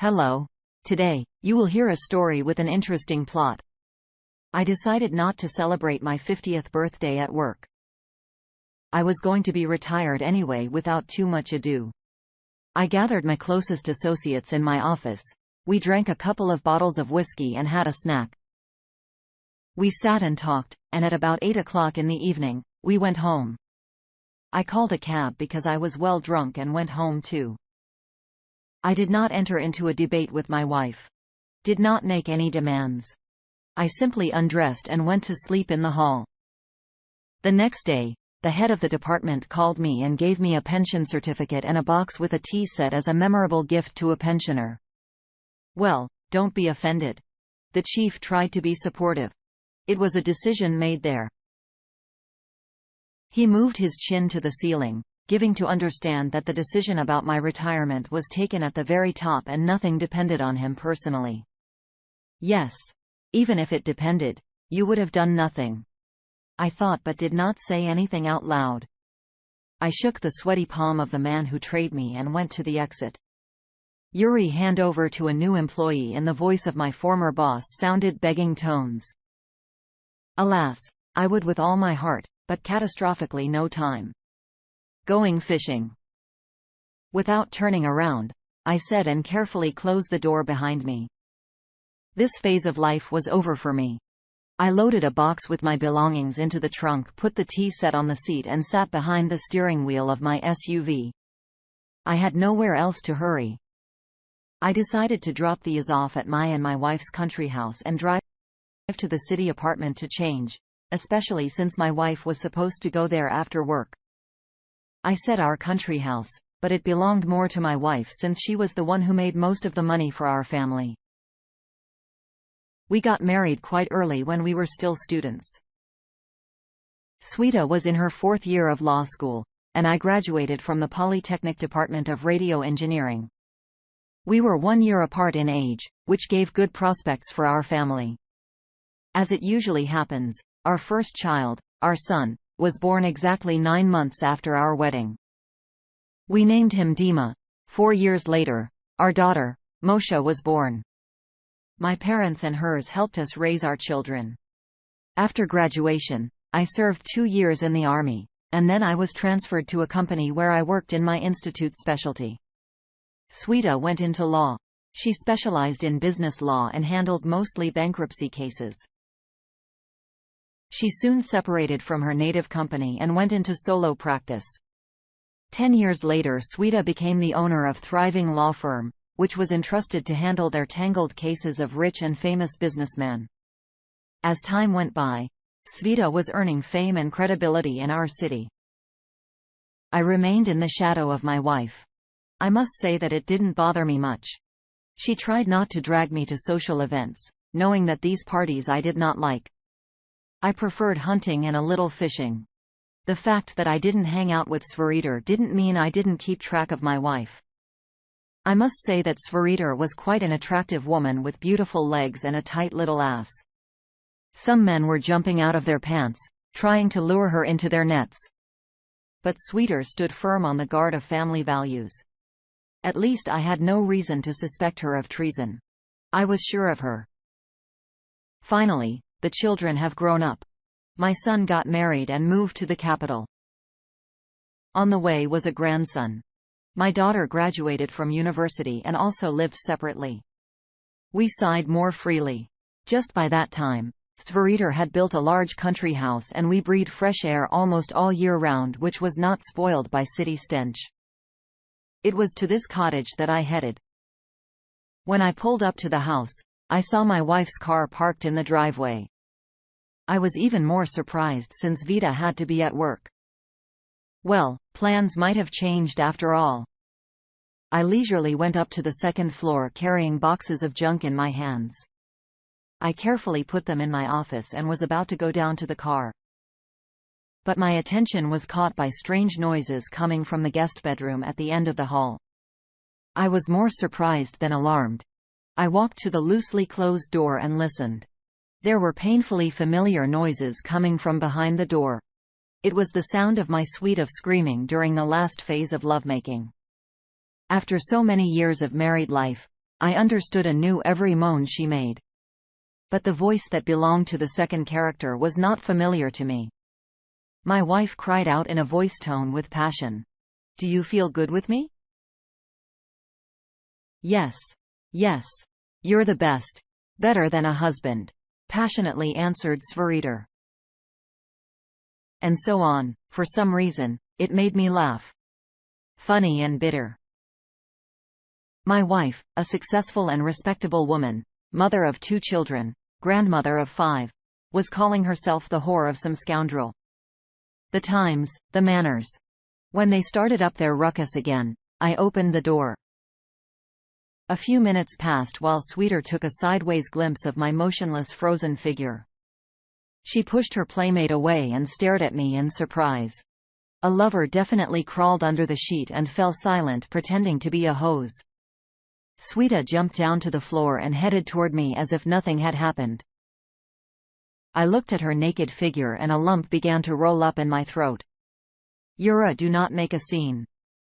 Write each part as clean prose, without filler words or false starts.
Hello. Today, you will hear a story with an interesting plot. I decided not to celebrate my 50th birthday at work. I was going to be retired anyway without too much ado. I gathered my closest associates in my office. We drank a couple of bottles of whiskey and had a snack. We sat and talked, and at about 8 o'clock in the evening, we went home. I called a cab because I was well drunk and went home too. I did not enter into a debate with my wife. Did not make any demands. I simply undressed and went to sleep in the hall. The next day, the head of the department called me and gave me a pension certificate and a box with a tea set as a memorable gift to a pensioner. Well, don't be offended. The chief tried to be supportive. It was a decision made there. He moved his chin to the ceiling, giving to understand that the decision about my retirement was taken at the very top and nothing depended on him personally. Yes. Even if it depended, you would have done nothing. I thought but did not say anything out loud. I shook the sweaty palm of the man who trained me and went to the exit. Yuri hand over to a new employee in the voice of my former boss sounded begging tones. Alas, I would with all my heart, but catastrophically no time. Going fishing. Without turning around, I said and carefully closed the door behind me. This phase of life was over for me. I loaded a box with my belongings into the trunk, put the tea set on the seat and sat behind the steering wheel of my SUV. I had nowhere else to hurry. I decided to drop these off at my and my wife's country house and drive to the city apartment to change, especially since my wife was supposed to go there after work. I said our country house, but it belonged more to my wife since she was the one who made most of the money for our family. We got married quite early when we were still students. Sweta was in her 4th year of law school, and I graduated from the Polytechnic Department of Radio Engineering. We were 1 year apart in age, which gave good prospects for our family. As it usually happens, our first child, our son, was born exactly 9 months after our wedding. We named him Dima. 4 years later, our daughter, Moshe, was born. My parents and hers helped us raise our children. After graduation, I served 2 years in the army, and then I was transferred to a company where I worked in my institute specialty. Sweta went into law. She specialized in business law and handled mostly bankruptcy cases. She soon separated from her native company and went into solo practice. 10 years later, Sweta became the owner of thriving law firm, which was entrusted to handle their tangled cases of rich and famous businessmen. As time went by, Sweta was earning fame and credibility in our city. I remained in the shadow of my wife. I must say that it didn't bother me much. She tried not to drag me to social events, knowing that these parties I did not like. I preferred hunting and a little fishing. The fact that I didn't hang out with Sveriter didn't mean I didn't keep track of my wife. I must say that Sveriter was quite an attractive woman with beautiful legs and a tight little ass. Some men were jumping out of their pants, trying to lure her into their nets. But Sveriter stood firm on the guard of family values. At least I had no reason to suspect her of treason. I was sure of her. Finally, the children have grown up. My son got married and moved to the capital. On the way was a grandson. My daughter graduated from university and also lived separately. We sighed more freely. Just by that time, Sveriter had built a large country house and we breathed fresh air almost all year round, which was not spoiled by city stench. It was to this cottage that I headed. When I pulled up to the house, I saw my wife's car parked in the driveway. I was even more surprised since Vita had to be at work. Well, plans might have changed after all. I leisurely went up to the 2nd floor carrying boxes of junk in my hands. I carefully put them in my office and was about to go down to the car. But my attention was caught by strange noises coming from the guest bedroom at the end of the hall. I was more surprised than alarmed. I walked to the loosely closed door and listened. There were painfully familiar noises coming from behind the door. It was the sound of my suite of screaming during the last phase of lovemaking. After so many years of married life, I understood anew every moan she made. But the voice that belonged to the second character was not familiar to me. My wife cried out in a voice tone with passion. "Do you feel good with me?" "Yes. Yes. You're the best. Better than a husband," passionately answered Sverrir. And so on. For some reason, it made me laugh. Funny and bitter. My wife, a successful and respectable woman, mother of 2 children, grandmother of 5, was calling herself the whore of some scoundrel. The times, the manners. When they started up their ruckus again, I opened the door. A few minutes passed while Sweeter took a sideways glimpse of my motionless frozen figure. She pushed her playmate away and stared at me in surprise. A lover definitely crawled under the sheet and fell silent, pretending to be a hose. Sweeta jumped down to the floor and headed toward me as if nothing had happened. I looked at her naked figure and a lump began to roll up in my throat. "Yura, do not make a scene.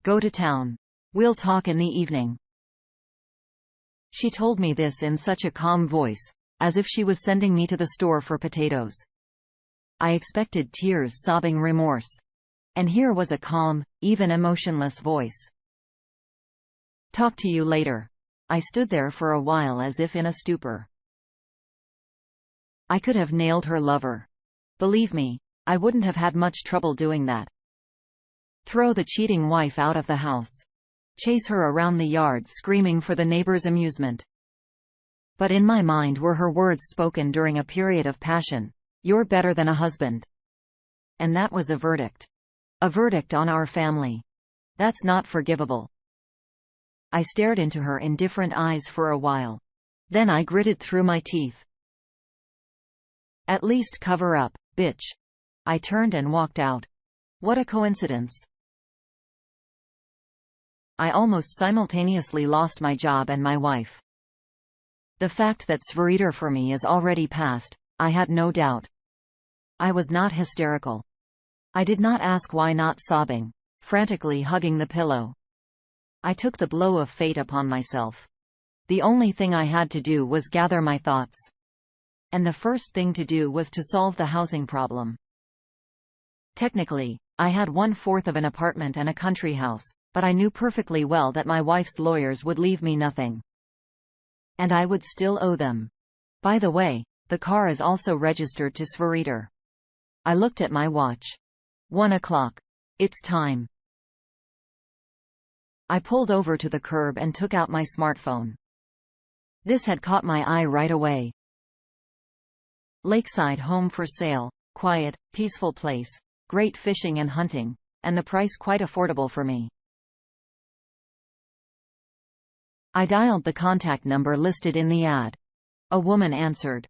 Go to town. We'll talk in the evening." She told me this in such a calm voice, as if she was sending me to the store for potatoes. I expected tears, sobbing remorse. And here was a calm, even emotionless voice. "Talk to you later." I stood there for a while as if in a stupor. I could have nailed her lover. Believe me, I wouldn't have had much trouble doing that. Throw the cheating wife out of the house. Chase her around the yard screaming for the neighbors' amusement. But in my mind were her words spoken during a period of passion. "You're better than a husband." And that was a verdict. A verdict on our family. That's not forgivable. I stared into her indifferent eyes for a while. Then I gritted through my teeth. "At least cover up, bitch." I turned and walked out. What a coincidence. I almost simultaneously lost my job and my wife. The fact that Sverrir for me is already past, I had no doubt. I was not hysterical. I did not ask why, not sobbing, frantically hugging the pillow. I took the blow of fate upon myself. The only thing I had to do was gather my thoughts. And the first thing to do was to solve the housing problem. Technically, I had 1/4 of an apartment and a country house, but I knew perfectly well that my wife's lawyers would leave me nothing. And I would still owe them. By the way, the car is also registered to Sverrir. I looked at my watch. 1 o'clock. It's time. I pulled over to the curb and took out my smartphone. This had caught my eye right away. Lakeside home for sale, quiet, peaceful place, great fishing and hunting, and the price quite affordable for me. I dialed the contact number listed in the ad. A woman answered.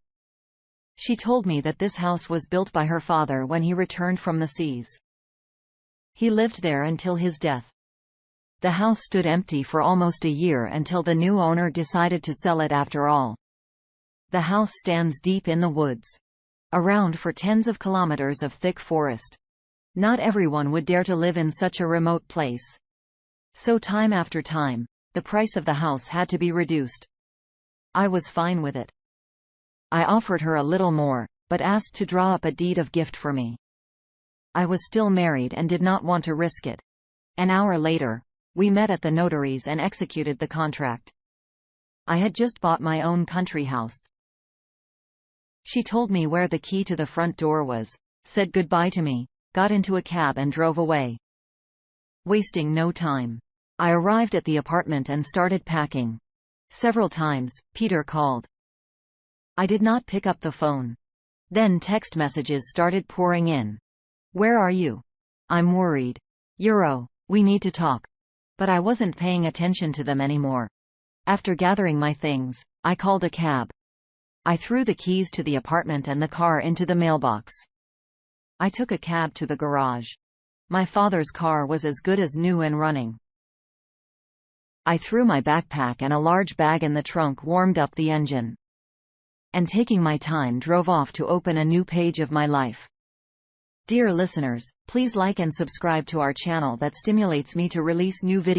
She told me that this house was built by her father when he returned from the seas. He lived there until his death. The house stood empty for almost a year until the new owner decided to sell it after all. The house stands deep in the woods. Around for tens of kilometers of thick forest. Not everyone would dare to live in such a remote place. So time after time, the price of the house had to be reduced. I was fine with it. I offered her a little more, but asked to draw up a deed of gift for me. I was still married and did not want to risk it. An hour later, we met at the notary's and executed the contract. I had just bought my own country house. She told me where the key to the front door was, said goodbye to me, got into a cab and drove away. Wasting no time, I arrived at the apartment and started packing. Several times, Peter called. I did not pick up the phone. Then text messages started pouring in. "Where are you? I'm worried. Euro, we need to talk." But I wasn't paying attention to them anymore. After gathering my things, I called a cab. I threw the keys to the apartment and the car into the mailbox. I took a cab to the garage. My father's car was as good as new and running. I threw my backpack and a large bag in the trunk, warmed up the engine, and taking my time drove off to open a new page of my life. Dear listeners, please like and subscribe to our channel that stimulates me to release new videos.